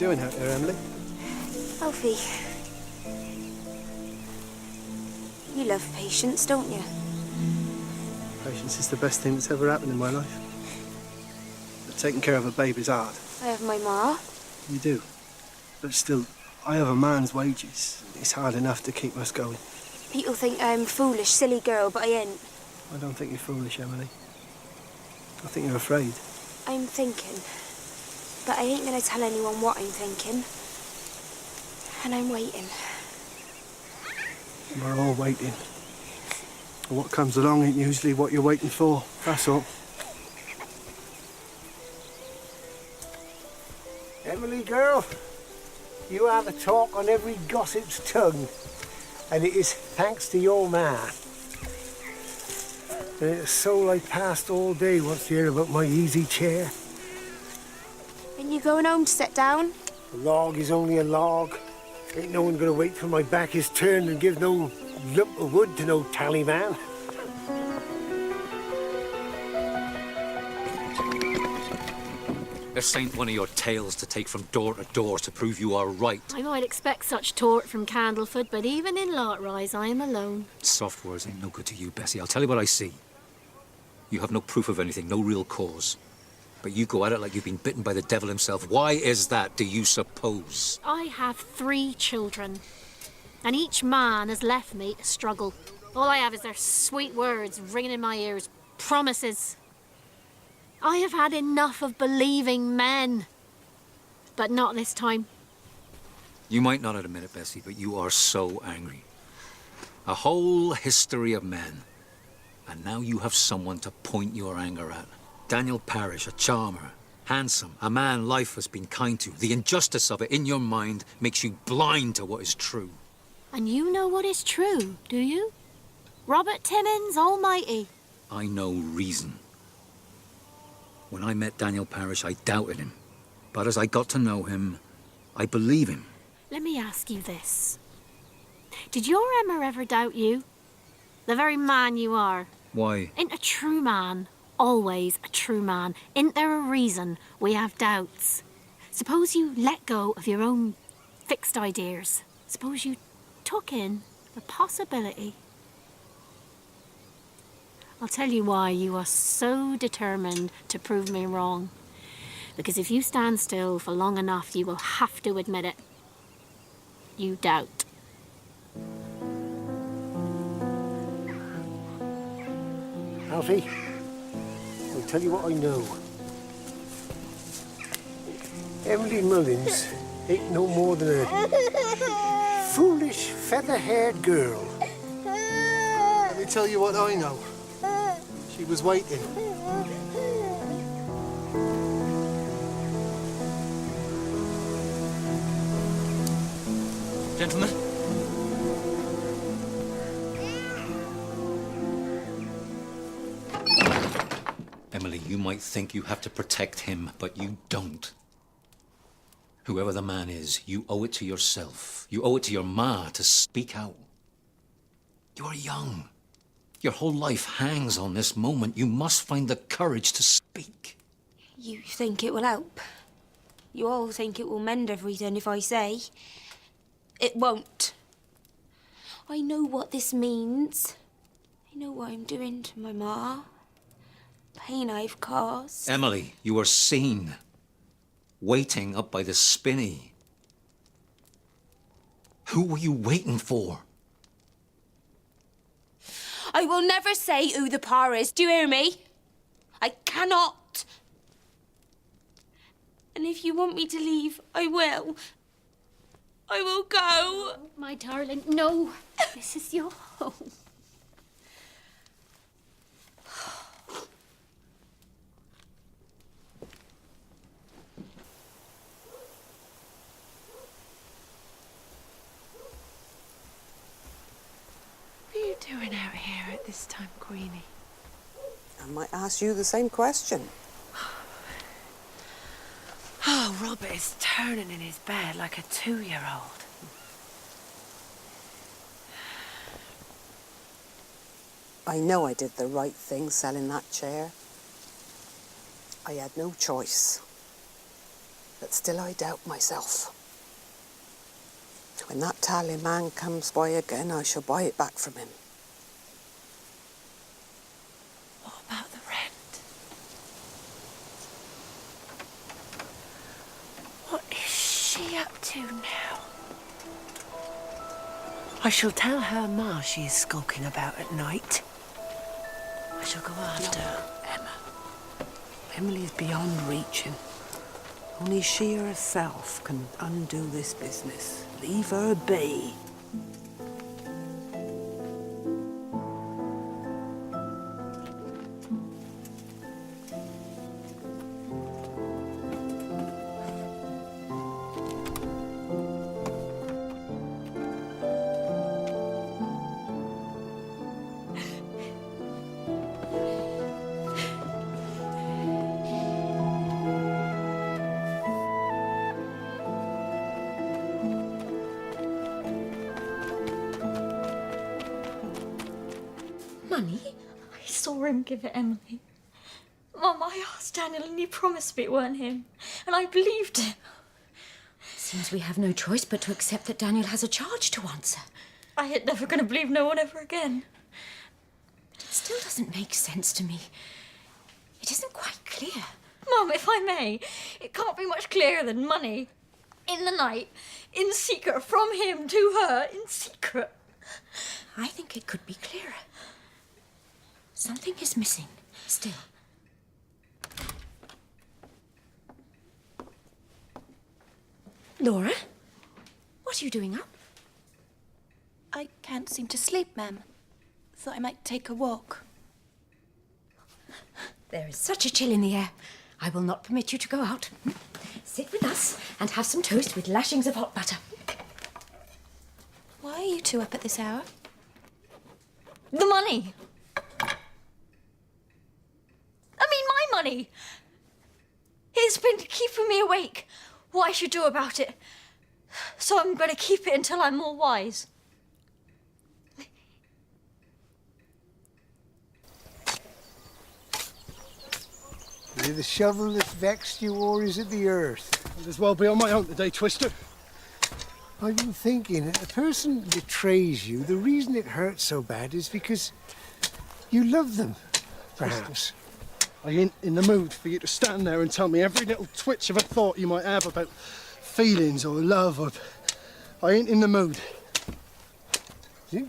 doing out there, Emily? Alfie, you love patience, don't you? Patience is the best thing that's ever happened in my life. But taking care of a baby's hard. I have my ma. You do. But still, I have a man's wages. It's hard enough to keep us going. People think I'm a foolish, silly girl, but I ain't. I don't think you're foolish, Emily. I think you're afraid. I'm thinking. But I ain't gonna tell anyone what I'm thinking. And I'm waiting. We're all waiting. And what comes along ain't usually what you're waiting for, that's all. Emily, girl, you have a talk on every gossip's tongue. And it is thanks to your ma. And it's so I passed all day wants to hear about my easy chair. Ain't you going home to sit down? A log is only a log. Ain't no one gonna wait till my back is turned and give no lump of wood to no tallyman. This ain't one of your tales to take from door to door to prove you are right. I might expect such tort from Candlefoot, but even in Lark R1se, I am alone. Soft words ain't no good to you, Bessie. I'll tell you what I see. You have no proof of anything, no real cause. But you go at it like you've been bitten by the devil himself. Why is that, do you suppose? I have 3 children, and each man has left me to struggle. All I have is their sweet words ringing in my ears, promises. I have had enough of believing men, but not this time. You might not admit it, Bessie, but you are so angry. A whole history of men, and now you have someone to point your anger at. Daniel Parish, a charmer, handsome, a man life has been kind to. The injustice of it in your mind makes you blind to what is true. And you know what is true, do you? Robert Timmins Almighty. I know reason. When I met Daniel Parish, I doubted him. But as I got to know him, I believe him. Let me ask you this. Did your Emma ever doubt you? The very man you are. Why? Ain't a true man always a true man? Ain't there a reason we have doubts? Suppose you let go of your own fixed ideas. Suppose you took in the possibility. I'll tell you why you are so determined to prove me wrong. Because if you stand still for long enough, you will have to admit it. You doubt. Alfie, I'll tell you what I know. Emily Mullins ain't no more than a foolish, feather-haired girl. Let me tell you what I know. She was waiting. Gentlemen. Emily, you might think you have to protect him, but you don't. Whoever the man is, you owe it to yourself. You owe it to your ma to speak out. You are young. Your whole life hangs on this moment. You must find the courage to speak. You think it will help? You all think it will mend everything if I say. It won't. I know what this means. I know what I'm doing to my ma. Pain I've caused. Emily, you are seen. Waiting up by the spinney. Who were you waiting for? I will never say who the par is. Do you hear me? I cannot. And if you want me to leave, I will. I will go. Oh, my darling, no. This is your home. What are you doing out here at this time, Queenie? I might ask you the same question. Oh, Robert is turning in his bed like a 2-year-old. I know I did the right thing selling that chair. I had no choice. but still I doubt myself. When that tally man comes by again, I shall buy it back from him. What about the rent? What is she up to now? I shall tell her ma she is skulking about at night. I shall go after her. Emma. Emily is beyond reaching. Only she herself can undo this business. Leave her be. Money? I saw him give it Emily. Mum, I asked Daniel and he promised me it weren't him. And I believed him. Seems we have no choice but to accept that Daniel has a charge to answer. I ain't never going to believe no one ever again. But it still doesn't make sense to me. It isn't quite clear. Mum, if I may, it can't be much clearer than money. In the night, in secret, from him to her, in secret. I think it could be clearer. Something is missing, still. Laura? What are you doing up? I can't seem to sleep, ma'am. Thought I might take a walk. There is such a chill in the air. I will not permit you to go out. Sit with us and have some toast with lashings of hot butter. Why are you two up at this hour? The money! I mean, my money! It's been keeping me awake. What I should do about it. So I'm going to keep it until I'm more wise. Is it the shovel that's vexed you, or is it the earth? Might as well be on my own today, Twister. I've been thinking, a person betrays you, the reason it hurts so bad is because you love them, perhaps. I ain't in the mood for you to stand there and tell me every little twitch of a thought you might have about feelings or love or... I ain't in the mood. You